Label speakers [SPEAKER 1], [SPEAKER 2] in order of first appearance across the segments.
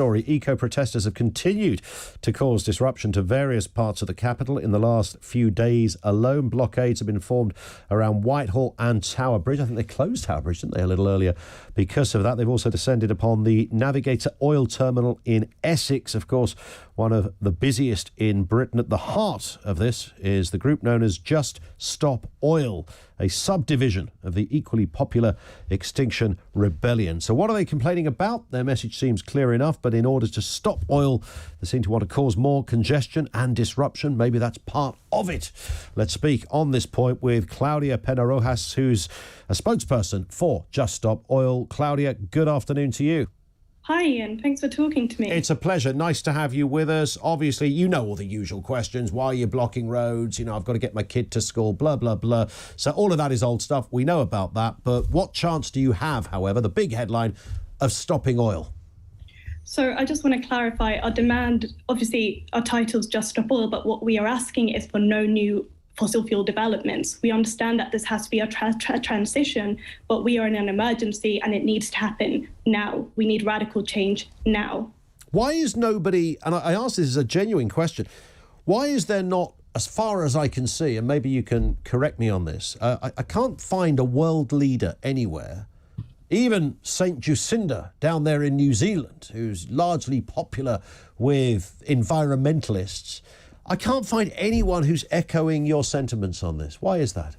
[SPEAKER 1] story. Eco-protesters have continued to cause disruption to various parts of the capital in the last few days alone. Blockades have been formed around Whitehall and Tower Bridge. I think they closed Tower Bridge, didn't they, a little earlier because of that. They've also descended upon the Navigator oil terminal in Essex, of course, one of the busiest in Britain. At the heart of this is the group known as Just Stop Oil, a subdivision of the equally popular Extinction Rebellion. So what are they complaining about? Their message seems clear enough, but in order to stop oil, they seem to want to cause more congestion and disruption. Maybe that's part of it. Let's speak on this point with Claudia Penna Rojas, who's a spokesperson for Just Stop Oil. Claudia, good afternoon to you.
[SPEAKER 2] Hi, Ian. Thanks for talking to me.
[SPEAKER 1] It's a pleasure. Nice to have you with us. Obviously, you know all the usual questions. Why are you blocking roads? You know, I've got to get my kid to school, blah, blah, blah. So all of that is old stuff. We know about that. But what chance do you have, however, the big headline, of stopping oil?
[SPEAKER 2] So I just want to clarify our demand. Obviously, our title's Just Stop Oil, but what we are asking is for no new fossil fuel developments. We understand that this has to be a transition, but we are in an emergency and it needs to happen now. We need radical change now.
[SPEAKER 1] Why is nobody, and I ask this as a genuine question, why is there not, as far as I can see, and maybe you can correct me on this, I can't find a world leader anywhere, even St. Jacinda down there in New Zealand, who's largely popular with environmentalists. I can't find anyone who's echoing your sentiments on this. Why is that?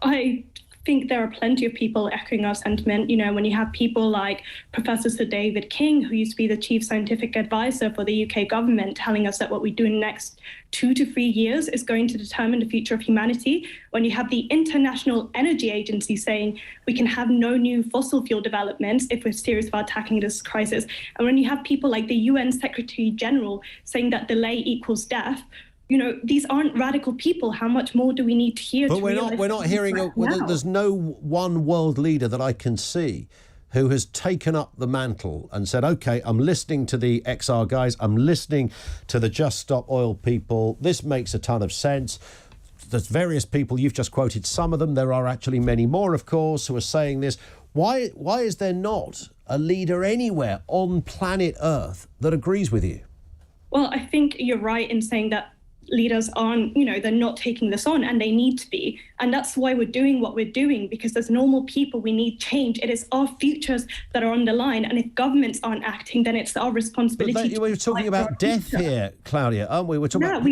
[SPEAKER 2] I think there are plenty of people echoing our sentiment. You know, when you have people like Professor Sir David King, who used to be the chief scientific advisor for the UK government, telling us that what we do in the next 2 to 3 years is going to determine the future of humanity. When you have the International Energy Agency saying we can have no new fossil fuel developments if we're serious about tackling this crisis. And when you have people like the UN Secretary General saying that delay equals death, you know, these aren't radical people. How much more do we need to hear?
[SPEAKER 1] But we're not hearing. There's no one world leader that I can see who has taken up the mantle and said, OK, I'm listening to the XR guys. I'm listening to the Just Stop Oil people. This makes a ton of sense. There's various people. You've just quoted some of them. There are actually many more, of course, who are saying this. Why is there not a leader anywhere on planet Earth that agrees with you?
[SPEAKER 2] Well, I think you're right in saying that leaders aren't, you know, they're not taking this on, and they need to be. And that's why we're doing what we're doing, because as normal people, we need change. It is our futures that are on the line. And if governments aren't acting, then it's our responsibility.
[SPEAKER 1] We're talking about death here, Claudia, aren't we?
[SPEAKER 2] We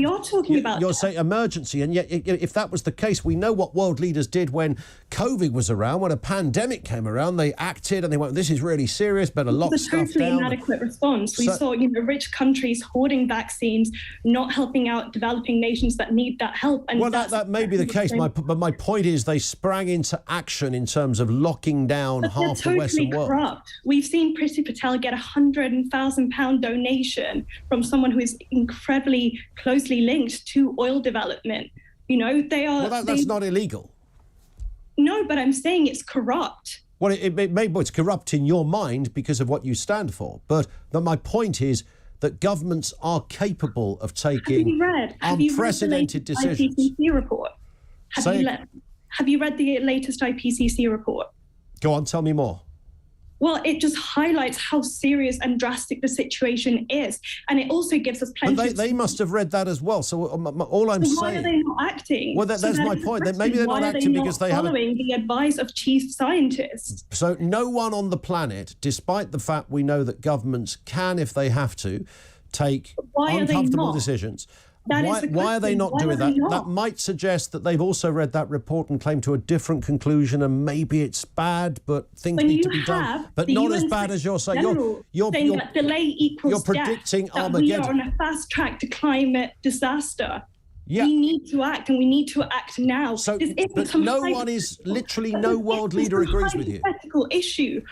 [SPEAKER 2] are talking about
[SPEAKER 1] You're saying emergency. And yet, if that was the case, we know what world leaders did when COVID was around, when a pandemic came around. They acted and they went, this is really serious, better lock stuff down.
[SPEAKER 2] It's a totally inadequate response. We saw, you know, rich countries hoarding vaccines, not helping out developing nations that need that help. And
[SPEAKER 1] well, that may be the case, but my point is they sprang into action in terms of locking down half the Western world.
[SPEAKER 2] Corrupt. We've seen Priti Patel get £100,000 donation from someone who is incredibly closely linked to oil development. You know, they are...
[SPEAKER 1] Well, that's not illegal.
[SPEAKER 2] No, but I'm saying it's corrupt.
[SPEAKER 1] Well, it's corrupt in your mind because of what you stand for. But my point is that governments are capable of taking unprecedented decisions.
[SPEAKER 2] IPCC report? Have you read the latest IPCC report?
[SPEAKER 1] Go on, tell me more.
[SPEAKER 2] Well, it just highlights how serious and drastic the situation is. And it also gives us plenty
[SPEAKER 1] But they must have read that as well. So all I'm saying...
[SPEAKER 2] Why are they not acting?
[SPEAKER 1] Well, that's my point. Maybe they're not acting because they have...
[SPEAKER 2] following the advice of chief scientists.
[SPEAKER 1] So no one on the planet, despite the fact we know that governments can, if they have to, take uncomfortable decisions... Why are they not doing that? That might suggest that they've also read that report and claimed to a different conclusion, and maybe it's bad, but things need to be done. But not as bad as you're saying. You're
[SPEAKER 2] saying that delay equals
[SPEAKER 1] you're predicting
[SPEAKER 2] death,
[SPEAKER 1] Armageddon.
[SPEAKER 2] We are on a fast track to climate disaster.
[SPEAKER 1] Yeah.
[SPEAKER 2] We need to act, and we need to act now.
[SPEAKER 1] So, but no world leader agrees with you.
[SPEAKER 2] It's a hypothetical issue.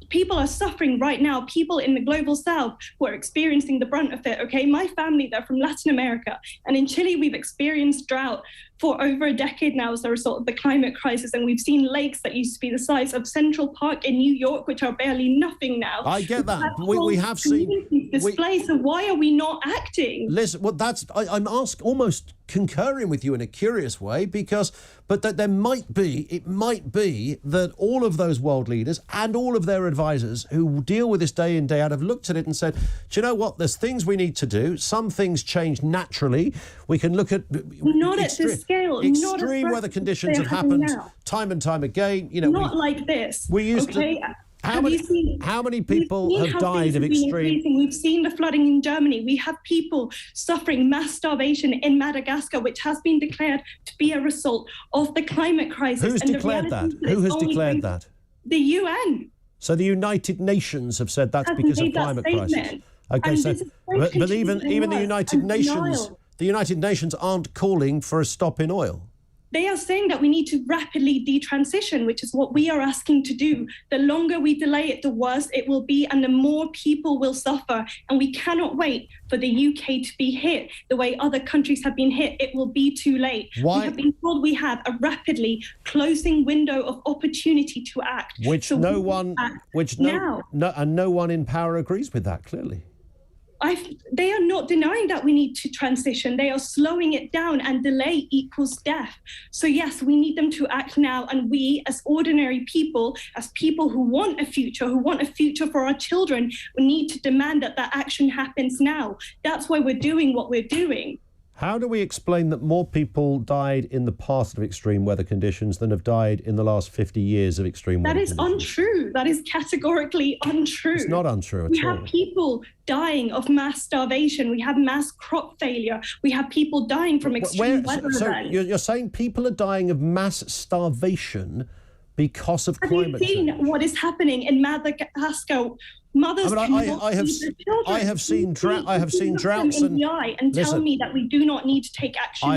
[SPEAKER 2] People are suffering right now. People in the global south who are experiencing the brunt of it, okay? My family, they're from Latin America. And in Chile, we've experienced drought for over a decade now as a result of the climate crisis. And we've seen lakes that used to be the size of Central Park in New York, which are barely nothing now.
[SPEAKER 1] I get that. We have seen
[SPEAKER 2] displays. So why are we not acting?
[SPEAKER 1] Listen, well, I'm almost concurring with you in a curious way, but that it might be that all of those world leaders and all of their advisors who deal with this day in, day out have looked at it and said, do you know what, there's things we need to do. Some things change naturally. We can look at
[SPEAKER 2] not at this scale.
[SPEAKER 1] Extreme weather conditions have happened time and time again.
[SPEAKER 2] Not like this.
[SPEAKER 1] We used to. How many people have died of extreme?
[SPEAKER 2] We've seen the flooding in Germany. We have people suffering mass starvation in Madagascar, which has been declared to be a result of the climate crisis.
[SPEAKER 1] Who's declared that? Who has declared that?
[SPEAKER 2] The UN.
[SPEAKER 1] So the United Nations have said that's because of climate crisis. Okay, so but even the United Nations aren't calling for a stop in oil.
[SPEAKER 2] They are saying that we need to rapidly detransition, which is what we are asking to do. The longer we delay it, the worse it will be, and the more people will suffer. And we cannot wait for the UK to be hit the way other countries have been hit. It will be too late.
[SPEAKER 1] Why?
[SPEAKER 2] We have been told we have a rapidly closing window of opportunity to act.
[SPEAKER 1] No one in power agrees with that, clearly.
[SPEAKER 2] They are not denying that we need to transition. They are slowing it down, and delay equals death. So yes, we need them to act now. And we, as ordinary people, as people who want a future for our children, we need to demand that action happens now. That's why we're doing what we're doing.
[SPEAKER 1] How do we explain that more people died in the past of extreme weather conditions than have died in the last 50 years of extreme weather conditions?
[SPEAKER 2] That is untrue. That is categorically untrue.
[SPEAKER 1] It's not untrue at all.
[SPEAKER 2] We have people dying of mass starvation. We have mass crop failure. We have people dying from extreme weather events. So
[SPEAKER 1] you're saying people are dying of mass starvation because of climate change?
[SPEAKER 2] Have you seen what is happening in Madagascar? Mothers
[SPEAKER 1] I have seen droughts
[SPEAKER 2] and tell me that we do not need to take action now.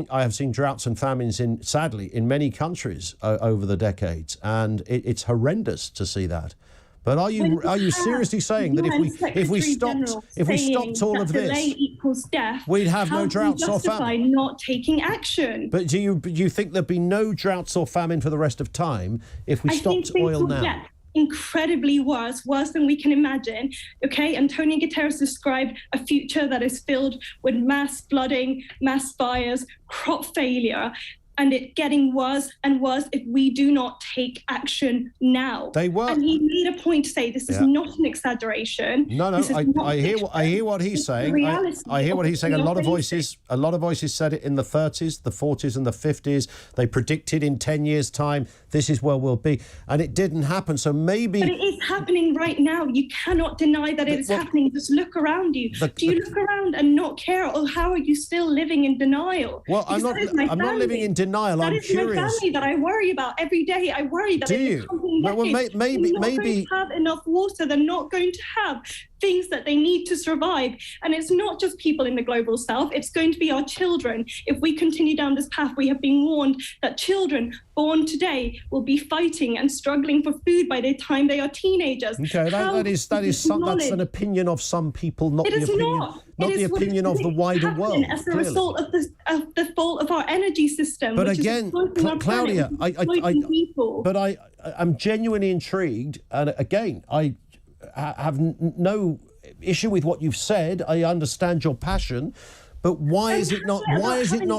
[SPEAKER 1] I have seen droughts and famines sadly in many countries over the decades, and it's horrendous to see that. But are you seriously saying that if we stopped all of this,
[SPEAKER 2] delay equals death,
[SPEAKER 1] we'd have no droughts or famine?
[SPEAKER 2] Not taking action.
[SPEAKER 1] But do you think there'd be no droughts or famine for the rest of time if we stopped oil now?
[SPEAKER 2] Incredibly worse than we can imagine. Okay, Antonio Guterres described a future that is filled with mass flooding, mass fires, crop failure, and it getting worse and worse if we do not take action now. And he made a point to say this is not an exaggeration.
[SPEAKER 1] No, I hear what he's saying. I hear what he's saying. A lot of voices said it in the 30s, the 40s, and the 50s. They predicted in 10 years' time this is where we'll be, and it didn't happen. So maybe.
[SPEAKER 2] But it is happening right now. You cannot deny that it is happening. Just look around you. Do you look around and not care, or how are you still living in denial?
[SPEAKER 1] Well, I'm not living in denial. I'm curious.
[SPEAKER 2] That is my family that I worry about every day. I worry that maybe not going to have enough water. They're not going to have things that they need to survive. And it's not just people in the global south. It's going to be our children. If we continue down this path, we have been warned that children born today will be fighting and struggling for food by the time they are teenagers.
[SPEAKER 1] Okay, that's an opinion of some people, not the opinion of the wider world.
[SPEAKER 2] As a result of the fault of our energy system.
[SPEAKER 1] But again, Claudia, I'm genuinely intrigued, and again, I have no issue with what you've said. I understand your passion, but why is it not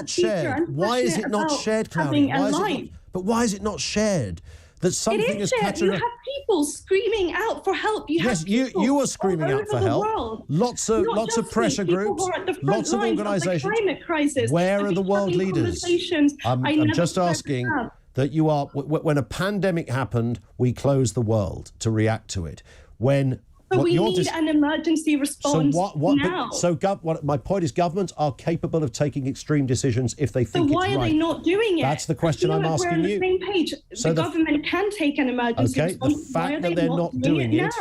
[SPEAKER 1] shared? Why is it not shared, Claudia? But why is it not shared? That something is
[SPEAKER 2] catching up. You have people screaming out for help.
[SPEAKER 1] You are screaming out for help. Lots of pressure groups, lots of organisations. Where are the world leaders? I'm just asking that you are. When a pandemic happened, we closed the world to react to it.
[SPEAKER 2] But we need an emergency response now.
[SPEAKER 1] My point is, governments are capable of taking extreme decisions if they think it's right.
[SPEAKER 2] So why are they not doing it?
[SPEAKER 1] That's the question I'm asking you.
[SPEAKER 2] We're on the same page. The government can take an emergency response.
[SPEAKER 1] The fact that they're not doing it,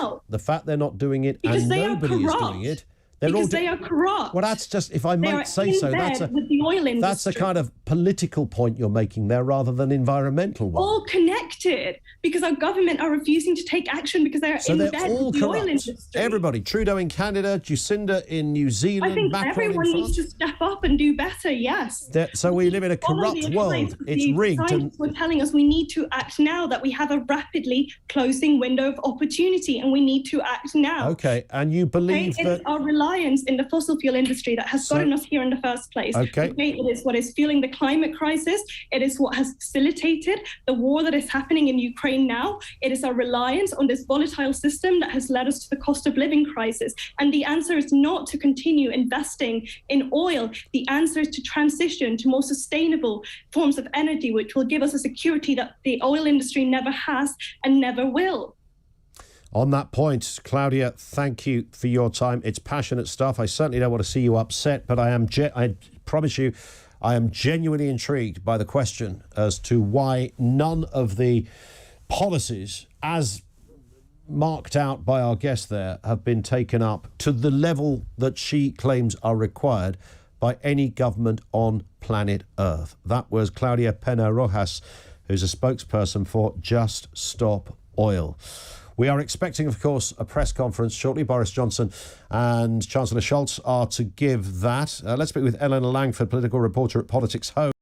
[SPEAKER 1] and nobody is doing it,
[SPEAKER 2] Because they are corrupt.
[SPEAKER 1] Well, that's just, if I
[SPEAKER 2] They
[SPEAKER 1] might
[SPEAKER 2] are
[SPEAKER 1] say
[SPEAKER 2] in
[SPEAKER 1] so,
[SPEAKER 2] bed with the oil industry.
[SPEAKER 1] that's a kind of political point you're making there rather than environmental one.
[SPEAKER 2] All connected, because our government are refusing to take action because they're in bed with the oil industry.
[SPEAKER 1] Everybody, Trudeau in Canada, Jacinda in New Zealand,
[SPEAKER 2] I think
[SPEAKER 1] Macron
[SPEAKER 2] everyone
[SPEAKER 1] in France.
[SPEAKER 2] needs to step up and do better, yes.
[SPEAKER 1] So we live in a corrupt world. It's rigged.
[SPEAKER 2] Scientists were telling us we need to act now, that we have a rapidly closing window of opportunity and we need to act now.
[SPEAKER 1] Okay, and you believe that...
[SPEAKER 2] It's our reliance in the fossil fuel industry that has gotten us here in the first place.
[SPEAKER 1] Okay.
[SPEAKER 2] It is what is fueling the climate crisis. It is what has facilitated the war that is happening in Ukraine now. It is our reliance on this volatile system that has led us to the cost of living crisis. And the answer is not to continue investing in oil. The answer is to transition to more sustainable forms of energy, which will give us a security that the oil industry never has and never will.
[SPEAKER 1] On that point, Claudia, thank you for your time. It's passionate stuff. I certainly don't want to see you upset, but I promise you, I am genuinely intrigued by the question as to why none of the policies, as marked out by our guest there, have been taken up to the level that she claims are required by any government on planet Earth. That was Claudia Penna Rojas, who's a spokesperson for Just Stop Oil. We are expecting, of course, a press conference shortly. Boris Johnson and Chancellor Scholz are to give that. Let's speak with Eleanor Langford, political reporter at Politics Home.